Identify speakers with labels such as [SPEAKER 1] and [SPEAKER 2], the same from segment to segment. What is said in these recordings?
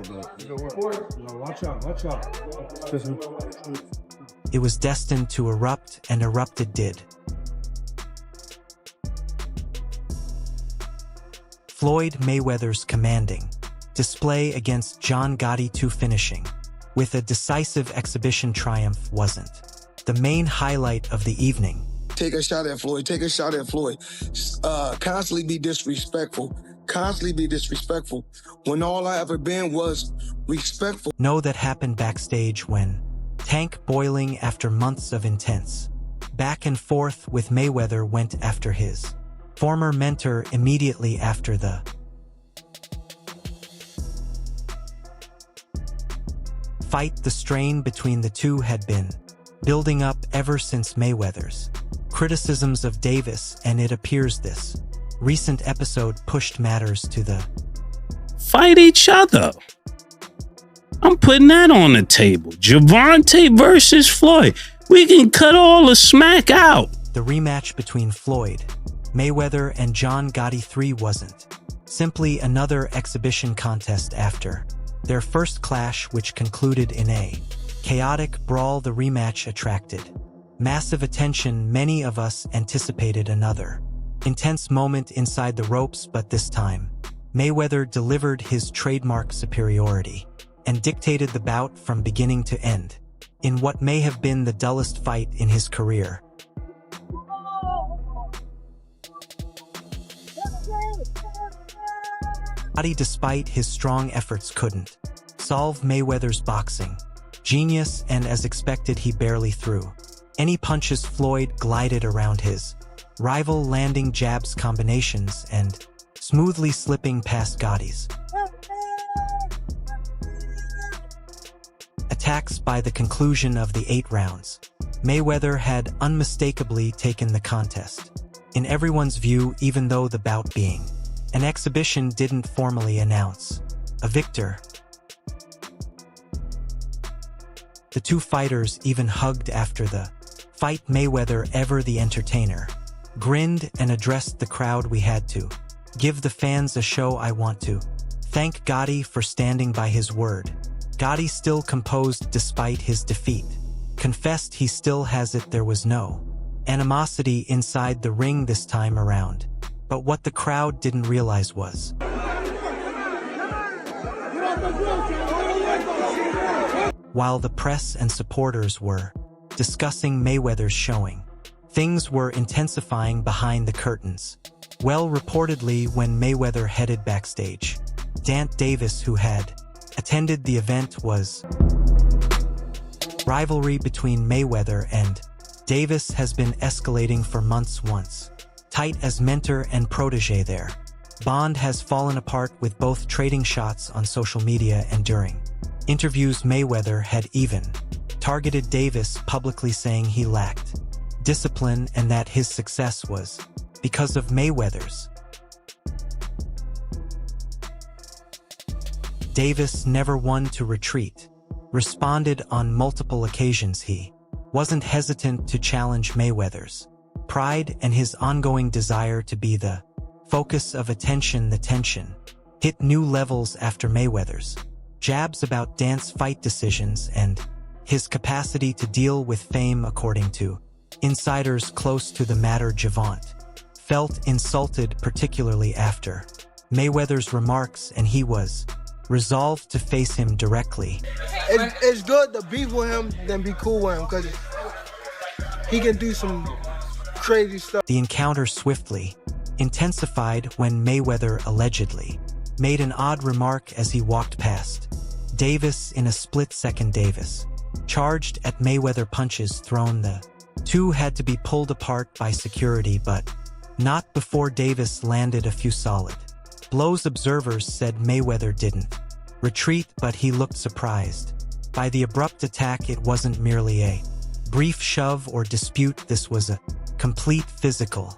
[SPEAKER 1] Watch out, watch out.
[SPEAKER 2] It was destined to erupt, and erupt it did. Floyd Mayweather's commanding display against John Gotti 2 finishing with a decisive exhibition triumph wasn't the main highlight of the evening.
[SPEAKER 3] Take a shot at Floyd. Take a shot at Floyd. Constantly be disrespectful. Constantly be disrespectful. When all I ever been was respectful.
[SPEAKER 2] No, that happened backstage when tank boiling after months of intense back and forth with Mayweather went after his former mentor immediately after the fight. The strain between the two had been building up ever since Mayweather's criticisms of Davis, and it appears this recent episode pushed matters to the
[SPEAKER 4] fight each other. I'm putting that on the table. Gervonta versus Floyd. We can cut all the smack out.
[SPEAKER 2] The rematch between Floyd Mayweather and John Gotti 3 wasn't simply another exhibition contest after their first clash, which concluded in a chaotic brawl. The rematch attracted massive attention. Many of us anticipated another intense moment inside the ropes, but this time, Mayweather delivered his trademark superiority and dictated the bout from beginning to end in what may have been the dullest fight in his career. Gotti, despite his strong efforts, couldn't solve Mayweather's boxing genius, and as expected, he barely threw any punches. Floyd glided around his rival, landing jabs, combinations, and smoothly slipping past Gotti's attacks. By the conclusion of the 8 rounds, Mayweather had unmistakably taken the contest in everyone's view, even though the bout, being an exhibition, didn't formally announce a victor. The two fighters even hugged after the fight. Mayweather, ever the entertainer, grinned and addressed the crowd. "We had to give the fans a show. I want to thank Gotti for standing by his word." Gotti, still composed despite his defeat, confessed he still has it. There was no animosity inside the ring this time around. But what the crowd didn't realize was while the press and supporters were discussing Mayweather's showing, things were intensifying behind the curtains. Well, reportedly, when Mayweather headed backstage, Dant Davis, who had attended the event, was rivalry between Mayweather and Davis has been escalating for months. Once tight as mentor and protege, their bond has fallen apart, with both trading shots on social media and during interviews. Mayweather had even targeted Davis, publicly saying he lacked discipline and that his success was because of Mayweather's. Davis, never one to retreat, responded on multiple occasions. He wasn't hesitant to challenge Mayweather's pride and his ongoing desire to be the focus of attention. The tension hit new levels after Mayweather's jabs about Dant's fight decisions and his capacity to deal with fame. According to insiders close to the matter, Gervonta felt insulted, particularly after Mayweather's remarks, and he was resolved to face him directly.
[SPEAKER 1] It's good to beef with him than be cool with him, because he can do some crazy stuff.
[SPEAKER 2] The encounter swiftly intensified when Mayweather allegedly made an odd remark as he walked past Davis. In a split second, Davis charged at Mayweather, punches thrown. The two had to be pulled apart by security, but not before Davis landed a few solid blows. Observers said Mayweather didn't retreat, but he looked surprised by the abrupt attack. It wasn't merely a brief shove or dispute. This was a complete physical.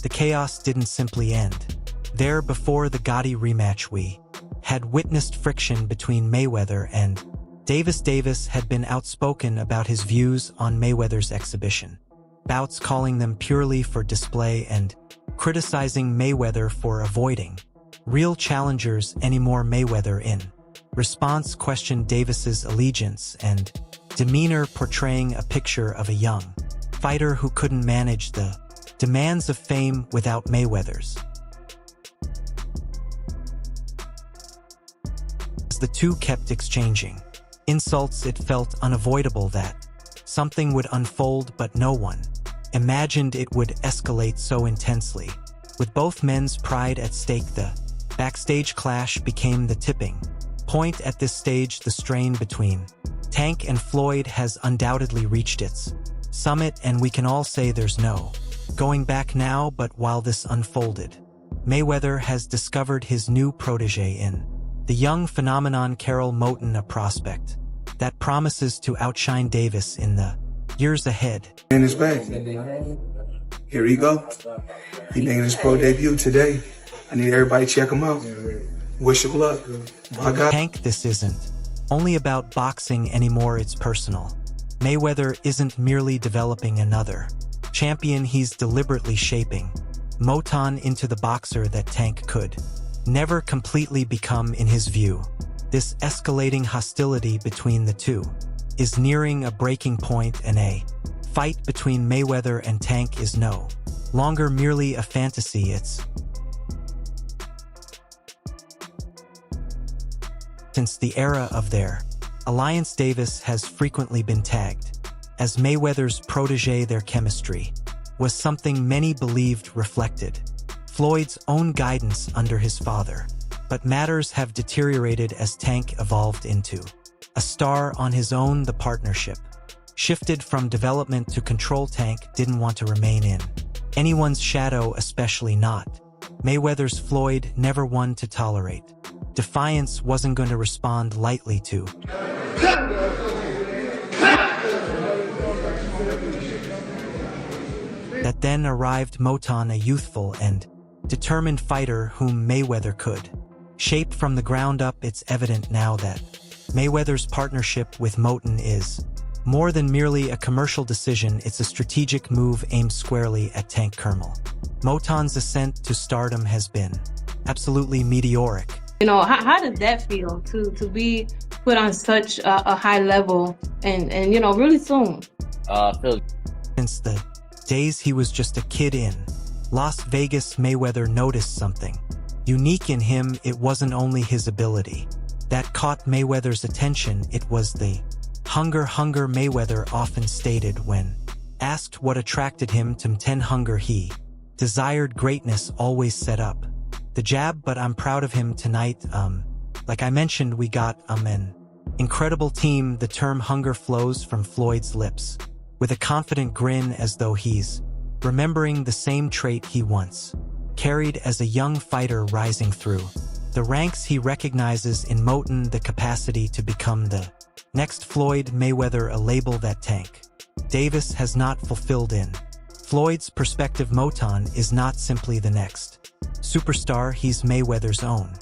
[SPEAKER 2] The chaos didn't simply end there. Before the Gotti rematch, we had witnessed friction between Mayweather and Davis. Davis had been outspoken about his views on Mayweather's exhibition bouts, calling them purely for display, and criticizing Mayweather for avoiding real challengers anymore. Mayweather in response questioned Davis's allegiance and demeanor, portraying a picture of a young fighter who couldn't manage the demands of fame without Mayweather's. As the two kept exchanging insults, it felt unavoidable that something would unfold, but no one imagined it would escalate so intensely. With both men's pride at stake, the backstage clash became the tipping point. At this stage, the strain between Tank and Floyd has undoubtedly reached its summit, and we can all say there's no going back now. But while this unfolded, Mayweather has discovered his new protege in the young phenomenon Carol Moten, a prospect that promises to outshine Davis in the years ahead.
[SPEAKER 5] In his bag. Here he go. He making his pro debut today. I need everybody to check him out. Wish him luck. My God.
[SPEAKER 2] Tank, this isn't only about boxing anymore, it's personal. Mayweather isn't merely developing another champion, he's deliberately shaping Moten into the boxer that Tank could never completely become. In his view, this escalating hostility between the two is nearing a breaking point, and a fight between Mayweather and Tank is no longer merely a fantasy. It's since the era of their alliance, Davis has frequently been tagged as Mayweather's protege. Their chemistry was something many believed reflected Floyd's own guidance under his father, but matters have deteriorated as Tank evolved into a star on his own. The partnership shifted from development to control. Tank didn't want to remain in anyone's shadow, especially not Mayweather's. Floyd, never one to tolerate defiance, wasn't going to respond lightly to that. Then arrived Moten, a youthful and determined fighter whom Mayweather could shape from the ground up. It's evident now that Mayweather's partnership with Moten is more than merely a commercial decision. It's a strategic move aimed squarely at Tank Kermel. Moten's ascent to stardom has been absolutely meteoric.
[SPEAKER 6] You know, how did that feel to be put on such a high level and you know, really soon?
[SPEAKER 2] Since the days he was just a kid in Las Vegas, Mayweather noticed something unique in him. It wasn't only his ability that caught Mayweather's attention, it was the hunger. Mayweather often stated when asked what attracted him to hunger, he desired greatness, always set up the jab. But I'm proud of him tonight. Like I mentioned, we got an incredible team. The term hunger flows from Floyd's lips with a confident grin, as though he's remembering the same trait he once carried as a young fighter rising through the ranks. He recognizes in Moten the capacity to become the next Floyd Mayweather, a label that Tank Davis has not fulfilled. In Floyd's perspective, Moten is not simply the next superstar, he's Mayweather's own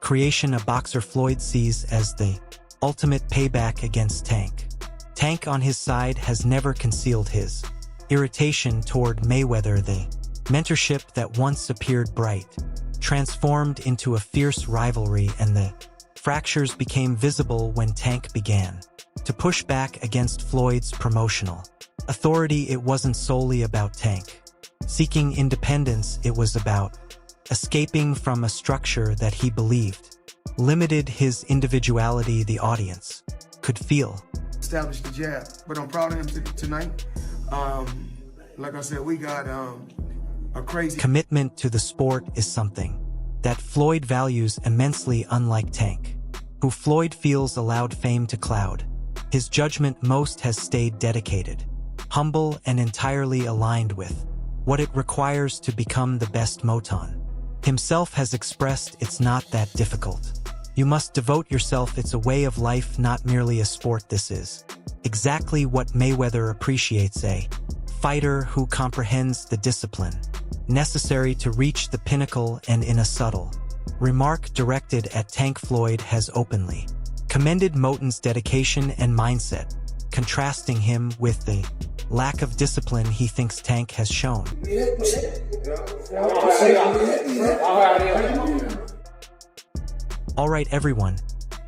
[SPEAKER 2] creation, a boxer Floyd sees as the ultimate payback against Tank. Tank, on his side, has never concealed his irritation toward Mayweather. The mentorship that once appeared bright transformed into a fierce rivalry, and the fractures became visible when Tank began to push back against Floyd's promotional authority. It wasn't solely about Tank seeking independence, it was about escaping from a structure that he believed limited his individuality. The audience could feel
[SPEAKER 3] Establish the jab, but I'm proud of him tonight. Like I said, we got a crazy
[SPEAKER 2] commitment to the sport is something that Floyd values immensely. Unlike Tank, who Floyd feels allowed fame to cloud his judgment, most has stayed dedicated, humble, and entirely aligned with what it requires to become the best. Moten himself has expressed, it's not that difficult. You must devote yourself. It's a way of life, not merely a sport. This is exactly what Mayweather appreciates, a fighter who comprehends the discipline necessary to reach the pinnacle. And in a subtle remark directed at Tank, Floyd has openly commended Moten's dedication and mindset, contrasting him with the lack of discipline he thinks Tank has shown. Alright everyone,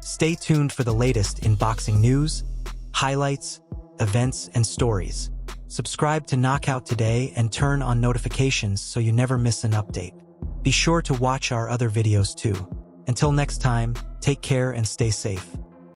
[SPEAKER 2] stay tuned for the latest in boxing news, highlights, events, and stories. Subscribe to Knockout today and turn on notifications so you never miss an update. Be sure to watch our other videos too. Until next time, take care and stay safe.